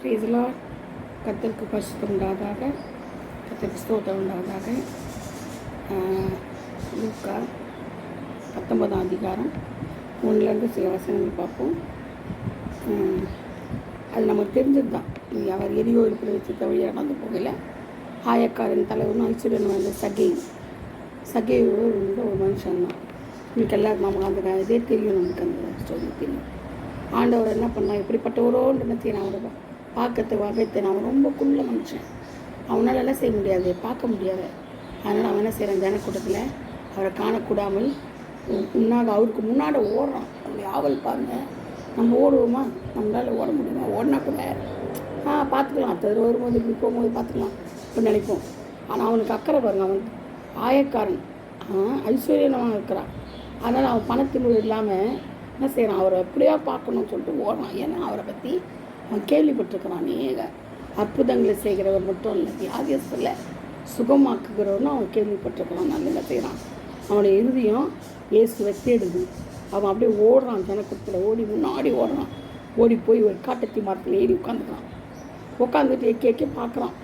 Praise the Lord. கர்த்தருக்கு பரிசுத்தம் உண்டாவதாக, கர்த்தருக்கு ஸ்தோத்திரம் உண்டாவதாக. லூக்கா 19ஆம் அதிகாரம் 1லேருந்து சில வசனங்கள் பார்ப்போம். அது நமக்கு தெரிஞ்சது தான். அவர் எரியோ இருக்கிற வச்சு வழியாக நடந்து போகல. ஆயக்காரன் தலைவரும் ஐஸ்வர்யன் வந்த சகை ஒரு மனுஷன் தான். இன்னைக்கு எல்லாரும் நமக்கு அந்த இதே தெரியும், நமக்கு அந்த ஸ்டோரி தெரியும். ஆண்டவர் என்ன பண்ணால் எப்படிப்பட்டவரோன்னு என்ன செய்யணும், அவரை பார்க்கறது வகைத்தேன். அவன் ரொம்ப குள்ள மனுஷன், அவனால் எல்லாம் செய்ய முடியாது, பார்க்க முடியாது. அதனால் அவன் என்ன செய்கிறான், ஜனக்கூட்டத்தில் அவரை காணக்கூடாமல் அவருக்கு முன்னாடி ஓடுறான். அவருடைய ஆவல் பாருங்கள். நம்ம ஓடுவோமா, நம்மளால் ஓட முடியுமா? ஓடினா கூட பார்த்துக்கலாம், அடுத்தது வரும்போது இப்படி போகும்போது பார்த்துக்கலாம் இப்போ நினைப்போம். ஆனால் அவனுக்கு அக்கறை பாருங்க. அவன் ஆயக்காரன், ஐஸ்வர்யமாக இருக்கிறான். அதனால் அவன் பணத்தின் இல்லாமல் என்ன செய்கிறான், அவரை எப்படியா பார்க்கணும்னு சொல்லிட்டு ஓடுறான். ஏன்னா அவரை பற்றி அவன் கேள்விப்பட்டிருக்கிறான். அநேக அற்புதங்களை செய்கிறவர் மட்டும் இல்லை, வியாதியத்தில் சுகமாக்குகிறவனும் அவன் கேள்விப்பட்டிருக்கிறான். நல்ல என்ன செய்கிறான், அவனுடைய இறுதியும் இயேசுவை தேடுது. அவன் அப்படியே ஓடுறான், ஜனக்கூட்டத்தில் ஓடி முன்னாடி ஓடுறான். ஓடி போய் ஒரு காட்டத்தி மரத்தில் ஏறி உட்காந்துட்டு எக்கே பார்க்குறான்.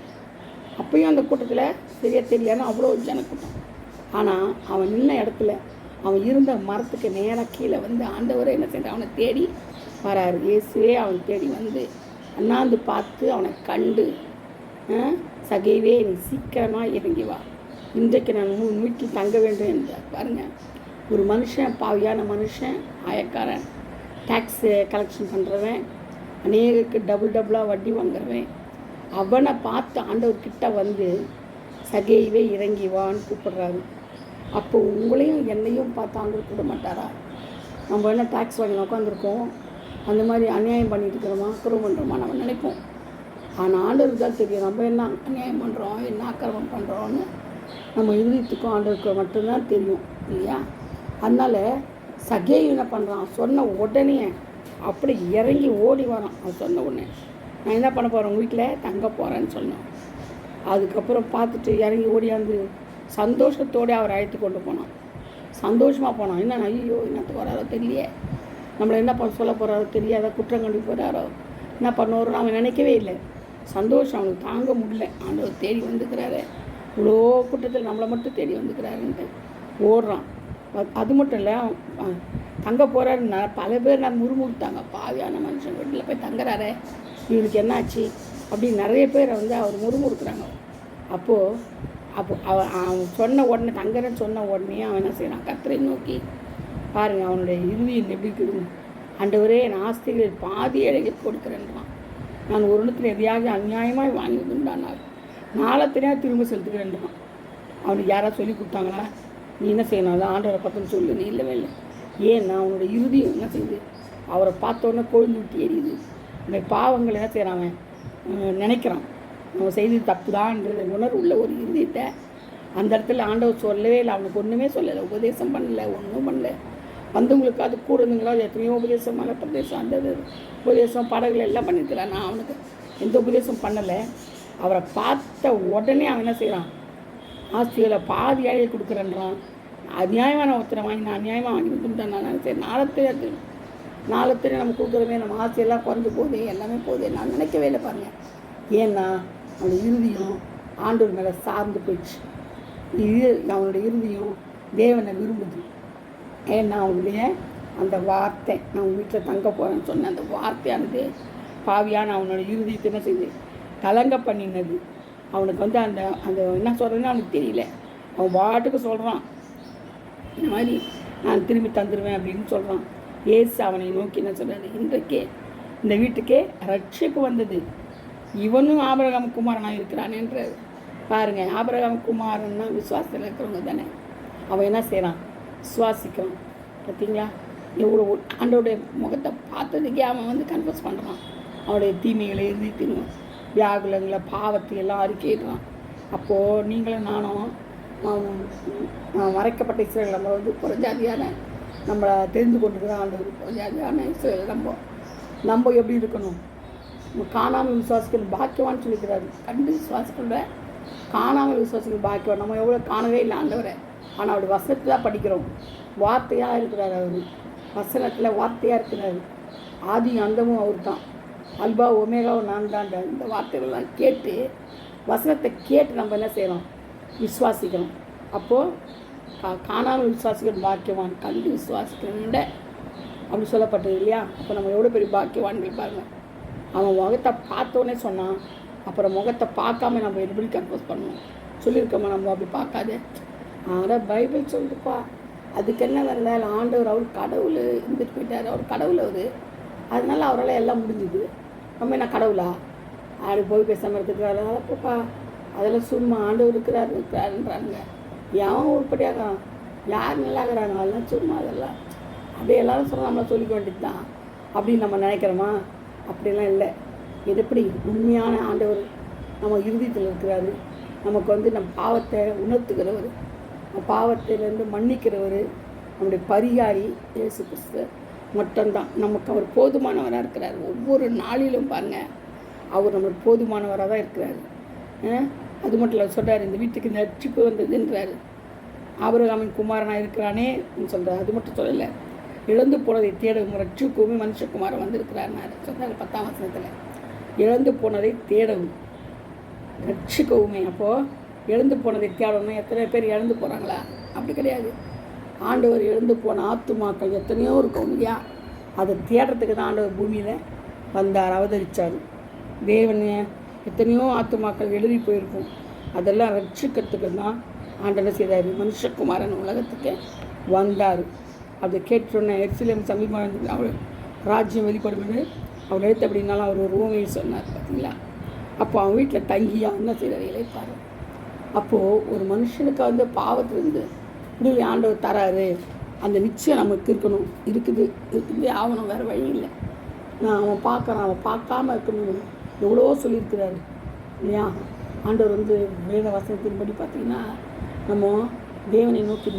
அப்பயும் அந்த கூட்டத்தில் சரியாக தெரியாதுன்னு அவ்வளோ ஜனக்கூட்டம். ஆனால் அவன் நின்ன இடத்துல, அவன் இருந்த மரத்துக்கு நேராக கீழே வந்து ஆண்டவரை என்ன செய்ய அவனை தேடி வராரு. இயேசுவே அவன் தேடி வந்து அண்ணாந்து பார்த்து அவனை கண்டு, சகைவே நீ சீக்கிரமாக இறங்கி வா, இன்றைக்கு நான் வீட்டில் தங்க வேண்டும் என்றார். பாருங்கள், ஒரு மனுஷன், பாவியான மனுஷன், ஆயக்காரன், டேக்ஸு கலெக்ஷன் பண்ணுறவன், அநேகருக்கு டபுளாக வட்டி வாங்குறவன், அவனை பார்த்து ஆண்டவர்கிட்ட வந்து சகைவே இறங்கி வான்னு கூப்பிடுறாரு. அப்போ உங்களையும் என்னையும் பார்த்து ஆண்டவர் கூட மாட்டாரா? நம்ம என்ன டேக்ஸ் வாங்கி உட்காந்துருக்கோம், அந்த மாதிரி அநியாயம் பண்ணிட்டு இருக்கிறோமா, அக்கிரமம் பண்ணுறோமா நம்ம நினைப்போம். ஆனால் ஆண்டவருக்கு தான் தெரியும் நம்ம என்ன அநியாயம் பண்ணுறோம், என்ன அக்கிரமம் பண்ணுறோன்னு. நம்ம இறுதித்துக்கும் ஆண்டவருக்கு மட்டும்தான் தெரியும், இல்லையா? அதனால் சகேயு என்ன பண்ணுறான், சொன்ன உடனே அப்படி இறங்கி ஓடி வரான். அவன் சொன்ன உடனே நான் என்ன பண்ண போகிறேன், உங்கள் வீட்டில் தங்க போகிறேன்னு சொன்னான். அதுக்கப்புறம் பார்த்துட்டு இறங்கி ஓடியாந்து சந்தோஷத்தோடு அவர் அழைத்து கொண்டு போனான். சந்தோஷமாக போனான். என்ன ஐயோ என்னத்துக்கு வராரோ தெரியலையே, நம்மளை என்ன பண்ண சொல்ல போகிறாரோ தெரியாத, குற்றம் கண்டு போகிறாரோ, என்ன பண்ணுவாரோ அவன் நினைக்கவே இல்லை. சந்தோஷம் அவனுக்கு தாங்க முடியல. ஆண்டவர் தேடி வந்துக்கிறாரு, இவ்வளோ கூட்டத்தில் நம்மளை மட்டும் தேடி வந்துக்கிறாருன்ட்டு ஓடுறான். அது மட்டும் இல்லை, தங்க போகிறாருன்னா பல பேர் நான் முறுமுறுத்தாங்க. பாவியான மனுஷன் வீட்டில் போய் தங்குறாரு, இவருக்கு என்னாச்சு அப்படின்னு நிறைய பேர் வந்து அவர் முறுமுறுக்கிறாங்க. அப்போ அவன் சொன்ன உடனே, தங்குறேன்னு சொன்ன உடனே அவன் என்ன செய்யறான், கர்த்தரை நோக்கி பாருங்கள், அவனுடைய இறுதியில் எப்படி இருக்குதுங்க. ஆண்டவரே, என் ஆஸ்திகளில் பாதி ஏழைகளுக்கு கொடுக்குறேன்றான். நான் ஒரு இடத்துல எதையாக அநியாயமாக வாங்கிதுண்டானால் நாளத்தினையாக திரும்ப செலுத்துக்கிறேன்றான். அவனுக்கு யாராவது சொல்லி கொடுத்தாங்களா, நீ என்ன செய்யணும், அதான் ஆண்டவரை பக்கம்னு சொல்லு, நீ இல்லவே இல்லை. ஏன்னா அவனுடைய இறுதியும் என்ன செய்யுது, அவரை பார்த்தோன்னே கொழுந்து விட்டு எரியுது. அந்த பாவங்கள் என்ன செய்கிறான், அவன் நினைக்கிறான் நம்ம செய்து தப்பு தான்ன்ற உணர்வு உள்ள ஒரு இறுதியத்தை அந்த இடத்துல ஆண்டவர் சொல்லவே இல்லை. அவனுக்கு ஒன்றுமே சொல்லலை, உபதேசம் பண்ணலை, ஒன்றும் பண்ணல. வந்தவங்களுக்கு அது கூட இருந்துங்களா, எத்தனையோ உபதேசம், மலை பிரதேசம், அந்த உபதேசம், படகுகள் எல்லாம் பண்ணியிருக்கிறான். நான் அவனுக்கு எந்த உபதேசம் பண்ணலை. அவரை பார்த்த உடனே அவன் என்ன செய்கிறான், ஆஸ்திகளை பாதி ஏழையை கொடுக்குறேன்றான். அநியாயமான ஒருத்தரை வாங்கி நான் அநியாயமாக வாங்கி கொடுத்துட்டேன். நான் சரி நாளத்திலே நம்ம கொடுக்குறவே நம்ம ஆசையெல்லாம் குறைஞ்சி போகுது, எல்லாமே போகுது. நான் நினைக்கவே இல்லை பாருங்கள். ஏன்னா அவனுடைய இறுதியும் ஆண்டவர் மேலே சார்ந்து போயிடுச்சு. அவனுடைய இறுதியும் தேவனை விரும்புது. ஏன்னா அவனுடைய அந்த வார்த்தை, நான் உங்கள் வீட்டில் தங்க போகிறேன்னு சொன்ன அந்த வார்த்தையானது பாவியான அவனோட இறுதியத்தை என்ன செய்யுது, கலங்க பண்ணினது. அவனுக்கு வந்து அந்த அந்த என்ன சொல்கிறேன்னு அவனுக்கு தெரியல. அவன் பாட்டுக்கு சொல்கிறான், இந்த மாதிரி நான் திரும்பி தந்துடுவேன் அப்படின்னு சொல்கிறான். ஏசு அவனை நோக்கி என்ன சொல்கிறாரு, இன்றைக்கே இந்த வீட்டுக்கே ரட்சிப்பு வந்தது, இவனும் ஆபிரகாம் குமாரனாக இருக்கிறானேன்றார். பாருங்கள், ஆபிரகாம் குமாரன்னா விசுவாசத்தில் இருக்கிறவங்க தானே. அவன் என்ன செய்கிறான், விசுவாசிக்கிறான். பார்த்தீங்களா, எவ்வளோ ஆண்டோடைய முகத்தை பார்த்ததுக்கே அவன் வந்து கன்ஃபர்ஸ் பண்ணுறான். அவனுடைய தீமைகளை எதிர்த்தினும் வியாகுலங்களை பாவத்தை எல்லாம் அறிக்கையிடுறான். அப்போது நீங்களும் நானும் மறைக்கப்பட்ட இஸ்ரவேல், நம்ம வந்து புறஜாதியான நம்மளை தெரிந்து கொண்டிருக்கிற ஆண்டவர் புறஜாதியான இஸ்ரவேல் நம்ம எப்படி இருக்கணும், காணாமல் விசுவாசிகள் பாக்கியவான்னு சொல்லிக்கிறாரு. கண்டு விசுவாசிகளோட காணாமல் விசுவாசிகள் பாக்கியவான். நம்ம எவ்வளோ காணவே இல்லை ஆண்டவரை, ஆனால் அவருடைய வசனத்தை தான் படிக்கிறோம். வார்த்தையாக இருக்கிறார், அவர் வசனத்தில் வார்த்தையாக இருக்கிறார். ஆதி அந்தமும் அவர் தான். அல்பா ஒமேகாவும் நான் தான்டா. இந்த வார்த்தைகள்லாம் கேட்டு வசனத்தை கேட்டு நம்ம என்ன செய்யணும்? விசுவாசிக்கணும். அப்போது காணாமல் விசுவாசிக்கணும் பாக்கியவான், கண்டு விசுவாசிக்கணுண்ட அப்படி சொல்லப்பட்டது இல்லையா? அப்போ நம்ம எவ்வளோ பெரிய பாக்கியவான்கள் பாருங்கள். அவன் முகத்தை பார்த்தோன்னே சொன்னான். அப்புறம் முகத்தை பார்க்காம நம்ம எப்படி கன்ஃபோஸ் பண்ணணும்? சொல்லியிருக்கோமா நம்ம அப்படி பார்க்காத? ஆனால் பைபிள் சொல்லுப்பா. அதுக்கு என்ன வேறு வேலை? ஆண்டவர் அவர் கடவுள் இருந்துட்டு போயிட்டார். அவர் கடவுள் அவர், அதனால அவரால் எல்லாம் முடிஞ்சுது. நம்ம என்ன கடவுளா? அப்படி போய் பேசாமல் இருக்கிறாரு. அதப்பா அதெல்லாம் சும்மா ஆண்டவர் இருக்கிறாருன்றாங்க. எவன் உருப்படியாக யார் நல்லாகிறாங்க? அதெல்லாம் சும்மா அதெல்லாம் அப்படியே எல்லாரும் சொல்ல நம்மளை சொல்லிக்க வேண்டியது தான் அப்படின்னு நம்ம நினைக்கிறோமா? அப்படிலாம் இல்லை. இது எப்படி உண்மையான ஆண்டவர் நம்ம இறுதியத்தில் இருக்கிறாரு. நமக்கு நம்ம பாவத்தை உணர்த்துகிறவர், பாவத்திலேருந்து மன்னிக்கிறவர், நம்முடைய பரிகாரி இயேசு கிறிஸ்து மட்டும்தான். நமக்கு அவர் போதுமானவராக இருக்கிறார். ஒவ்வொரு நாளிலும் பாருங்கள், அவர் நம்மளுக்கு போதுமானவராக தான் இருக்கிறார். அது மட்டும் இல்லை, சொல்கிறார் இந்த வீட்டுக்கு ரட்சிப்பு வந்ததுன்றார். ஆபிரகாமின் குமாரனாக இருக்கிறானே சொல்கிறார். அது மட்டும் சொல்லலை, இழந்து போனதை தேடவும் ரட்சிக்கவுமே மனுஷகுமாரன் வந்திருக்கிறார் சொல்கிறார் 10ஆம் வசனத்தில். இழந்து போனதை தேடவும் ரட்சிக்கவுமே. அப்போது இழந்து போனதை தேடணும். எத்தனை பேர் இழந்து போகிறாங்களா? அப்படி கிடையாது. ஆண்டவர் இழந்து போன ஆத்துமாக்கள் எத்தனையோ இருக்கும் இல்லையா? அதை தேடுறதுக்கு தான் ஆண்டவர் பூமியில் வந்தார், அவதரித்தார். தேவன் எத்தனையோ ஆத்துமாக்கள் எழுதி போயிருக்கும். அதெல்லாம் ரட்சிக்கிறதுக்கு தான் ஆண்டவர் செய்தார். மனுஷகுமாரன் உலகத்துக்கு வந்தார். அதை கேட்டோன்னே எருசலேம் சமீபம் அவர் ராஜ்யம் வெளிப்படுவது அவர் எடுத்து அப்படின்னாலும் அவர் ஒரு ஊமையை சொன்னார் பார்த்தீங்களா? அப்போ அவன் வீட்டில் தங்கியா என்ன செய்தார்? இழைப்பார். அப்போது ஒரு மனுஷனுக்கு பாவத்திலிருந்து இப்படி ஆண்டவர் தராரு. அந்த நிச்சயம் நமக்கு இருக்குது ஆகணும், வேறு வழி இல்லை. அவன் பார்க்குறான், அவன் பார்க்காம இருக்கணும் எவ்வளோ சொல்லியிருக்கிறாரு இல்லையா? ஆண்டவர் வேத வசனத்தின்படி பார்த்திங்கன்னா நம்ம தேவனை நோக்கி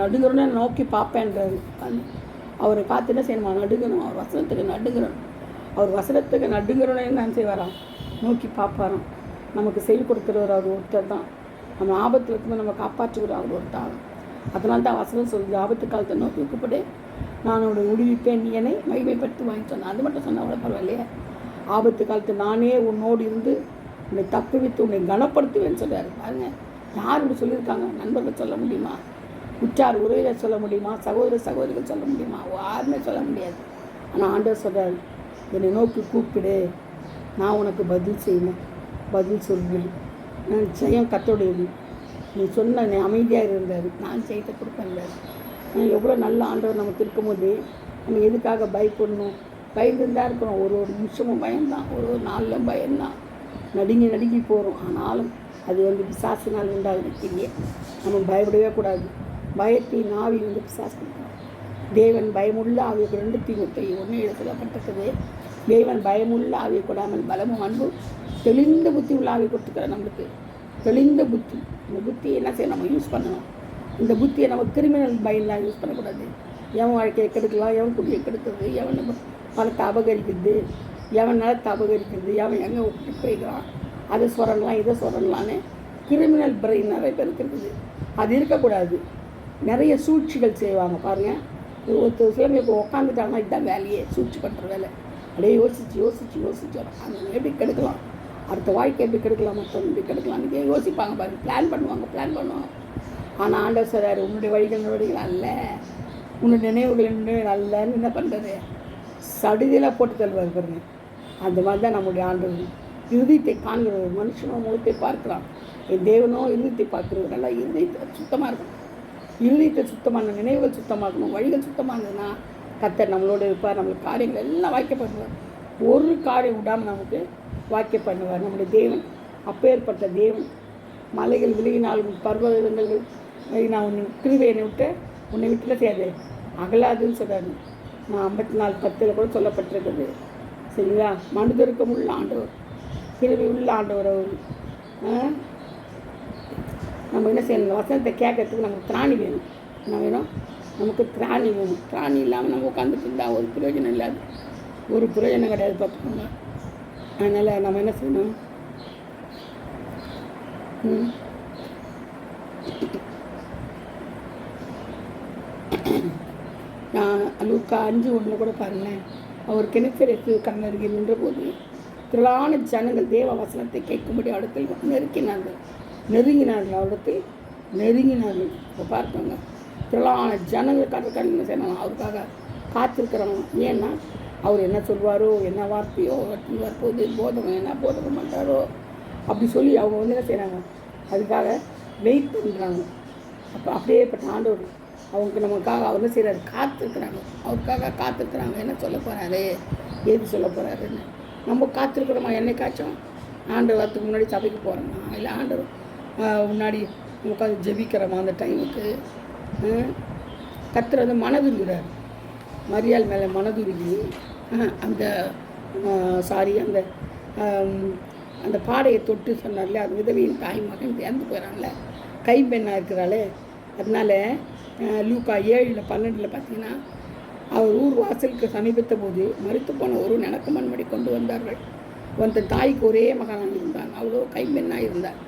நடுங்கிறோன்னு நோக்கி பார்ப்பேன்றாரு. அவரை பார்த்து என்ன செய்யணுமா? நடுங்கணும். அவர் வசனத்துக்கு நடுங்கிறோம். அவர் வசனத்துக்கு நடுங்கிறோன்னு என்ன செய்வாராம்? நோக்கி பார்ப்பாராம். நமக்கு செய்து கொடுக்குறவர் அவர் ஒருத்தர் தான். நம்ம ஆபத்தில் இருக்கும்போது நம்ம காப்பாற்றுகிற அவர் ஒருத்தர். அதனால தான் வசனம் சொல்லுது, ஆபத்து காலத்தை நோக்கி கூப்பிட்டு நான் உன்னை விடுவிப்பேன், நீ என்னை மகிமைப்படுத்தி வாங்கி சொன்னேன். அது மட்டும் சொன்னால் அவ்வளோ பரவாயில்லையே. ஆபத்து காலத்தை நானே உன்னோடு இருந்து உன்னை தப்புவித்து உன்னை கனப்படுத்துவேன்னு சொல்கிறாரு. பாருங்க, யார் இப்படி சொல்லியிருக்காங்க? நண்பர்கள் சொல்ல முடியுமா? உற்றார் உறவினர் சொல்ல முடியுமா? சகோதரிகள் சொல்ல முடியுமா? யாருமே சொல்ல முடியாது. ஆனால் ஆண்டவர் சொல்கிறார், என்னை நோக்கி கூப்பிடு, நான் உனக்கு பதில் சொல்வேன். நான் ஜெயம் கத்தோடையது. நீ சொன்ன நீ அமைதியாக இருந்தார், நான் ஜெயத்தை கொடுப்பேன்றார். எவ்வளோ நல்ல ஆண்டவர் நமக்கு இருக்கும்போது நம்ம எதுக்காக பயப்படணும்? பயந்துதான் இருக்கிறோம். ஒரு நிமிஷமும் பயம்தான், ஒரு நாளிலும் பயம்தான், நடுங்கி போகிறோம். ஆனாலும் அது பிசாசினால் உண்டாகுது. நம்ம பயப்படவே கூடாது. பயத்தின் ஆவி பிசாசு கொடுக்கணும். தேவன் பயமுள்ள ஆவியை 2 தீமோத்தேயு 1:7 சொல்லப்பட்டிருக்குது. தேவன் பயமுள்ள ஆவியை கொடாமல் பலமும் அன்பும் தெளிந்த புத்தி உள்ள ஆவியை கொடுத்துக்கிற நம்மளுக்கு. தெளிந்த புத்தி, இந்த புத்தியை என்ன செய்ய நம்ம யூஸ் பண்ணணும். இந்த புத்தியை நம்ம கிரிமினல் பயன்லாம் யூஸ் பண்ணக்கூடாது. எவன் வாழ்க்கையை கெடுக்கலாம், எவன் குடியை கெடுக்கிறது, எவன் பணத்தை அபகரிக்கிறது, எவன் நிலத்தை அபகரிக்கிறது, எவன் எங்கே விட்டு போய்க்கிறான், அதை சொல்லலாம் இதை சொல்லலான்னு கிரிமினல் பிரெயின் நிறைய பேருக்கு இருக்குது. அது இருக்கக்கூடாது. நிறைய சூழ்ச்சிகள் செய்வாங்க பாருங்கள். ஒருத்தர் சிலர் இப்போ உட்காந்துட்டாங்கன்னா இதுதான் வேலையே, சூழ்ச்சி பண்ணுற வேலை. அப்படியே யோசிச்சு அந்த எப்படி கெடுக்கலாம், அடுத்த வாழ்க்கை எப்படி கெடுக்கலாம், மற்றவங்க எப்படி கெடுக்கலாம்னு யோசிப்பாங்க பாருங்க. பிளான் பண்ணுவாங்க. ஆனால் ஆண்டவர் சொல்றாரு, உன்னுடைய வழிகள் அல்ல, உன்னுடைய நினைவுகள் அல்லன்னு என்ன பண்ணுறது? சடுதியில் போட்டு தருவார் பாருங்க. அந்த மாதிரி தான் நம்முடைய ஆண்டவர். இறுதியத்தை காண்கிற ஒரு மனுஷனோ முகத்தை பார்க்கலாம், என் தேவனோ இறுதியத்தை பார்க்குறது. நல்லா இருதயத்தை சுத்தமாக இருக்கணும். இருதயத்தை சுத்தமான நினைவுகள் சுத்தமாக இருக்கணும். வழிகள் சுத்தமாக இருந்ததுன்னா கர்த்தர் நம்மளோடு இருப்பார். நம்மளுக்கு காரியங்கள் எல்லாம் வாய்க்க பண்ணுவார். ஒரு காரியம் விடாமல் நமக்கு வாய்க்க பண்ணுவார் நம்முடைய தேவன். அப்பேற்பட்ட தேவன். மலைகள் விலகினாலும் பர்வதங்கள் நான் உன்னை கிருபையை விட்டு உன்னை விட்டுல செய்யாது அகலாதுன்னு சொல்கிறாரு. நான் 54:10 கூட சொல்லப்பட்டிருக்குது. சரிங்களா? மனிதருக்கும் உள்ள ஆண்டவர், கிருபை உள்ள ஆண்டவர் அவர். நம்ம என்ன செய்யணும்? வசனத்தை கேட்கறதுக்கு நமக்கு திராணி வேணும். என்ன வேணும்? நமக்கு திராணி வேணும். திராணி இல்லாமல் நம்ம உட்காந்துட்டு இருந்தால் ஒரு பிரயோஜனம் இல்லாது, ஒரு பிரயோஜனம் கிடையாது பார்த்துக்கோங்க. அதனால் நம்ம என்ன செய்யணும்? நான் லூக்கா 5:1 கூட பாருங்களேன். அவர் கிணற்றிற்கு கண்ணருகில் நின்றபோது திரளான ஜனங்கள் தேவ வசனத்தை கேட்கும்படி இடத்தில் நெருங்கினார்கள் அவரிடத்தில் நெருங்கினார்கள். இப்போ பார்த்தாங்க, திரளான ஜனங்கள் கடற்கரையில் செய்யணும் அவருக்காக காத்திருக்கிறாங்க. ஏன்னா அவர் என்ன சொல்வாரோ, என்ன வார்த்தையோ, வரப்போது போதகம் என்ன போதகம் பண்ணுறாரோ அப்படி சொல்லி அவங்க வந்து என்ன செய்கிறாங்க, அதுக்காக வெயிட் பண்ணுறாங்க. அப்போ அப்படியேப்பட்ட ஆண்டவர் அவங்களுக்கு நமக்காக அவர் என்ன செய்கிறாரு, காத்திருக்கிறாங்க. அவருக்காக காத்திருக்கிறாங்க. என்ன சொல்ல போகிறாரு, ஏது சொல்ல போகிறாருன்னு நம்ம காத்திருக்கிறோமா? என்னைக்காச்சும் ஆண்டவர் வரத்துக்கு முன்னாடி சபைக்கு போகிறோமா, இல்லை ஆண்டவர் முன்னாடி உட்காந்து ஜெபிக்கிறோமா? அந்த டைமுக்கு கர்த்தர் வந்து மனதுருகிறார். மரியாள் மேலே மனதுருகி அந்த அந்த அந்த பாடையை தொட்டு சொன்னார்ல, அது விதவையின் தாய் மகன் இறந்து போயிடறாங்களே, கைம்பெண்ணாக இருக்கிறாளே. அதனால லூக்கா 7:12 பார்த்தீங்கன்னா, அவர் ஊர் வாசலுக்கு சமீபத்த போது மறுத்து போன ஒரு நடக்கமன்மடி கொண்டு வந்தார்கள். தன் தாய்க்கு ஒரே மகனாக இருந்தான், அவ்வளோ கைம்பெண்ணாக இருந்தார்.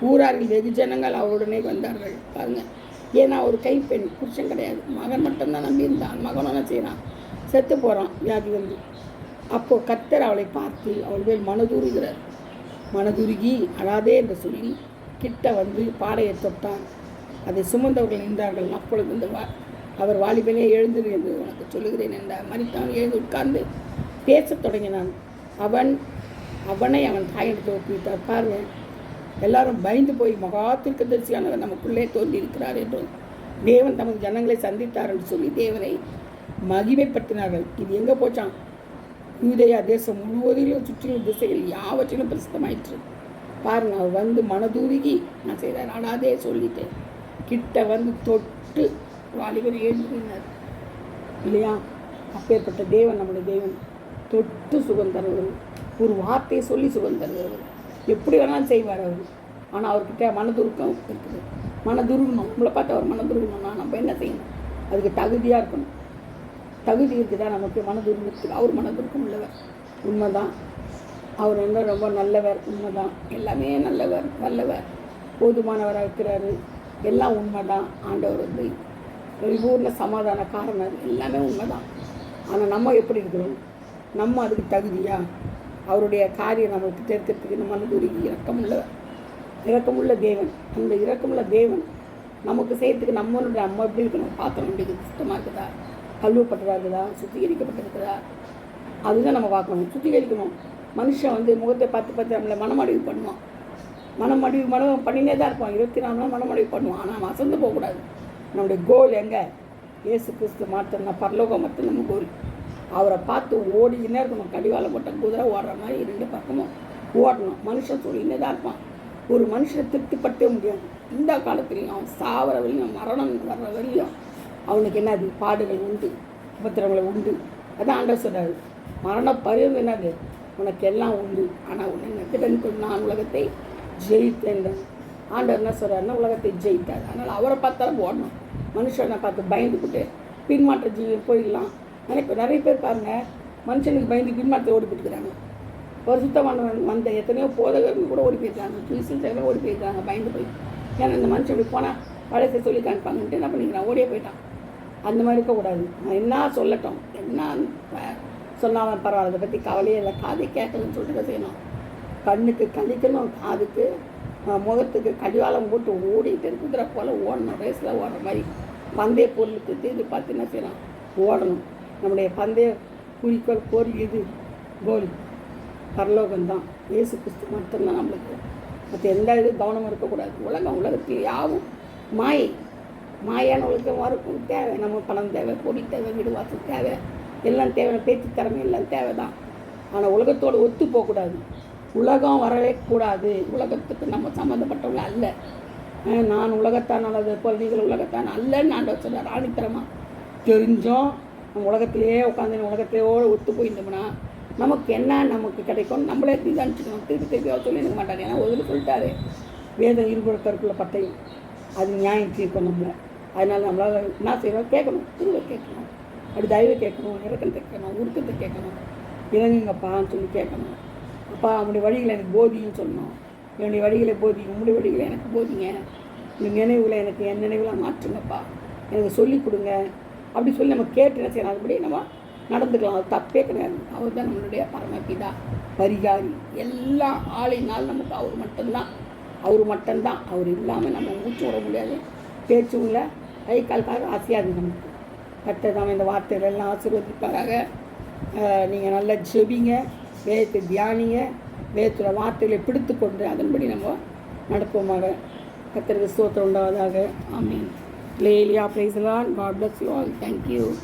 ஊராரில் வெகு ஜனங்கள் அவருடனே வந்தார்கள். பாருங்கள், ஏன்னா ஒரு கைப்பெண், புருஷன் கிடையாது, மகன் மட்டும்தான் நம்பியிருந்தான். மகனும் என்ன செய்யறான், செத்து போகிறான் வியாதி வந்து. அப்போது கர்த்தர் அவளை பார்த்து அவள் மேல் மனதுருகி அழாதே என்று சொல்லி கிட்ட வந்து பாடையை தொட்டான். அதை சுமந்தவர்கள் நின்றார்கள். அப்பொழுது இந்த அவர் வாலிபனே எழுந்திரு என்று உனக்கு சொல்லுகிறேன் என்றார். மரித்தான் எழுந்து உட்கார்ந்து பேசத் தொடங்கினான். அவனை அவன் தாயிடத்தை ஒப்புவித்தார். பாருங்க, எல்லாரும் பயந்து போய் மகா தீர்க்கதரிசியானவர் நமக்குள்ளே தோன்றி இருக்கிறார் என்றும் தேவன் தமது ஜனங்களை சந்தித்தார் என்று சொல்லி தேவனை மகிமைப்படுத்தினார்கள். இது எங்கே போச்சான், யூதேயா தேசம் முழுவதிலும் சுற்றிலும் திசைகள் யாவற்றிலும் பிரசித்தமாயிற்று. பாருங்க, அவர் வந்து மனதூருகி நான் செய்கிறார், அடாதே சொல்லிட்டு கிட்ட வந்து தொட்டு வாலிபர் எழுந்தினார் இல்லையா? அப்பேற்பட்ட தேவன் நம்முடைய தேவன். தொட்டு சுகம் தருவர், ஒரு வார்த்தையை சொல்லி சுகம் தருவர், எப்படி வேணாலும் செய்வார் அவர். ஆனால் அவர்கிட்ட மனதுருக்கம் இருக்குது. மனதுருகணும், நம்மளை பார்த்து அவர் மனதுருகணும்னா நம்ம என்ன செய்யணும், அதுக்கு தகுதியாக இருக்கணும். தகுதி இருக்குதா நமக்கு மனதுருகத்துக்கு? அவர் மனதுருக்கம் உள்ளவர், உண்மைதான். அவர் என்ன ரொம்ப நல்லவர், உண்மைதான். எல்லாமே நல்லவர், வல்லவர், போதுமானவராக இருக்கிறாரு, எல்லாம் உண்மைதான். ஆண்டவர் வந்து பரிபூர்ண சமாதான காரணம், எல்லாமே உண்மைதான். ஆனால் நம்ம எப்படி இருக்கிறோம், நம்ம அதுக்கு தகுதியா? அவருடைய காரியம் நம்மளுக்கு தெரிக்கிறதுக்கு நம்ம மனதுருகி இரக்கமுள்ள தேவன். அந்த இரக்கமுள்ள தேவன் நமக்கு செய்யறதுக்கு நம்ம எப்படி இருக்கணும், பாத்திரம் எப்படி சுத்தமாக இருக்குதா, கழுவப்பட்டதாக இருக்குதா, சுத்திகரிக்கப்பட்டிருக்குதா, அதுதான் நம்ம பார்க்கணும். சுத்திகரிக்கணும். மனுஷன் வந்து முகத்தை பார்த்து நம்மளை மனமடிவு பண்ணுவான். மனமடிவு பண்ணினே தான் இருப்பான். 24 நாள் மனமடிவு பண்ணுவான். ஆனால் அசந்து போகக்கூடாது. நம்முடைய கோல் எங்கே, இயேசு கிறிஸ்து மாத்திரம், பரலோகம் மட்டும் நம்ம கோல். அவரை பார்த்து ஓடிக்கினே இருக்கணும். கடிவாளம் போட்ட குதிரை ஓடுற மாதிரி 2 பக்கமும் ஓடணும். மனுஷன் சொல்லினே தான் இருப்பான். ஒரு மனுஷனை திருப்திப்பட்டே முடியாது. இந்த காலத்துலேயும் அவன் சாவர வரையும், மரணம் வர்ற வரையும் அவனுக்கு என்னது, பாடுகள் உண்டு, உபத்திரங்களை உண்டு. அதான் ஆண்டவர் சொல்கிறாரு, மரண பரிவு என்னது, உனக்கு எல்லாம் உண்டு. ஆனால் உன்னை திடன் நான் உலகத்தை ஜெயித்தேன். ஆண்டவர் என்ன சொல்கிறாருன்னா, உலகத்தை ஜெயித்தார். அதனால் அவரை பார்த்தாலும் ஓடணும். மனுஷனை பார்த்து பயந்துக்கிட்டு பின்மாற்ற போயிடலாம். நிறைய பேர் பாருங்கள், மனுஷனுக்கு பயந்து பின்மாற்றத்தை ஓடி போட்டுக்கிறாங்க. ஒரு சுத்தமான வந்த எத்தனையோ போதகர்கள் கூட ஓடி போயிருக்காங்க, சுவிசேஷகர்கள் ஓடி போயிருக்காங்க பயந்து போய். ஏன்னா இந்த மனுஷன் இப்படி போனால் பழசை சொல்லி காணிப்பாங்கன்ட்டு என்ன பண்ணிக்கிறான், ஓடியே போயிட்டான். அந்த மாதிரி இருக்கக்கூடாது. நான் என்ன சொல்லட்டும், என்ன சொன்னாமல் பரவாயில்ல, அதை பற்றி கவலையே இல்லை, காதை கேட்கணும்னு சொல்லிட்டு செய்யணும். கண்ணுக்கு கழிக்கணும், காதுக்கு முகத்துக்கு கடிவாளம் போட்டு ஓடிட்டு குதிரை போல் ஓடணும். ரேஸில் ஓடுற மாதிரி பந்தய பொருளுக்கு இது பார்த்து என்ன செய்யணும், ஓடணும். நம்முடைய பந்தய குறிக்கோள் கோரி இது கோல் பரலோகம்தான். இயேசு கிறிஸ்து மட்டும்தான் நம்மளுக்கு. மற்ற எந்த இது கவனமும் இருக்கக்கூடாது. உலகத்தில் யாவும் மாயான உலகம் இருக்கும். தேவை, நம்ம பணம் தேவை, பொடி தேவை, வீடு வாசல் தேவை, எல்லாம் தேவை, பேச்சு திறமை எல்லாம் தேவை தான். ஆனால் உலகத்தோடு ஒத்து போகக்கூடாது. உலகம் வரவே கூடாது. உலகத்துக்கு நம்ம சம்மந்தப்பட்டவங்க அல்ல. நான் உலகத்தான் அல்லது போல் நீங்கள் உலகத்தான் அல்லன்னு ஆண்டவர் சொல்கிறார். ஆணித்தரமாக தெரிஞ்சோம் நம்ம உலகத்திலேயே உட்காந்து உலகத்திலேயோடு ஒத்து போயிருந்தோம்னா நமக்கு என்ன நமக்கு கிடைக்கும், நம்மளே நிதானிச்சுக்கணும். திருப்பி சொல்லி இருக்க மாட்டார். ஏன்னா ஒரு சொல்லிட்டாரு, வேதம் இருபுறத்தருக்குள்ள பட்டையும், அது நியாயம் தீர்க்கும் நம்மளை. அதனால் நம்மளால் என்ன செய்யணும், கேட்கணும், திரும்ப கேட்கணும், அப்படி தயவு கேட்கணும், இறக்கத்தை கேட்கணும், உருக்கத்தை கேட்கணும், இறங்குங்கப்பான்னு சொல்லி கேட்கணும். அப்பா அவனுடைய வழிகளை எனக்கு போதின்னு சொல்லணும். என்னுடைய வழிகளை போதிங்க, உங்களுடைய வழிகளை எனக்கு போதிங்க, இந்த நினைவுகளை எனக்கு என் நினைவுலாம் மாற்றுங்கப்பா, எனக்கு சொல்லிக் கொடுங்க. அப்படி சொல்லி நம்ம கேட்டு என்ன செய்யணும், அதுபடி நம்ம நடந்துக்கலாம். அது தப்பே கிடையாது. அவர் தான் நம்மளுடைய பரமபிதா, பரிகாரி. எல்லா ஆளினால் நமக்கு அவர் மட்டும்தான். அவர் இல்லாமல் நம்ம மூச்சு விட முடியாது, பேச்சு இல்லை, கை கால்காக ஆசையாது நமக்கு. கர்த்தர் இந்த வார்த்தைகள் எல்லாம் ஆசீர்வதிப்பாராக. நீங்கள் நல்லா ஜெபிங்க, வேதத்தை தியானிங்க, வேதத்தோட வார்த்தைகளை பிடித்து கொண்டு அதன்படி நம்ம நடப்போமாக. கர்த்தருக்கு ஸ்தோத்திரம் உண்டாவதாக. ஆமென். Hallelujah. Praise the Lord. God bless you all. Thank you.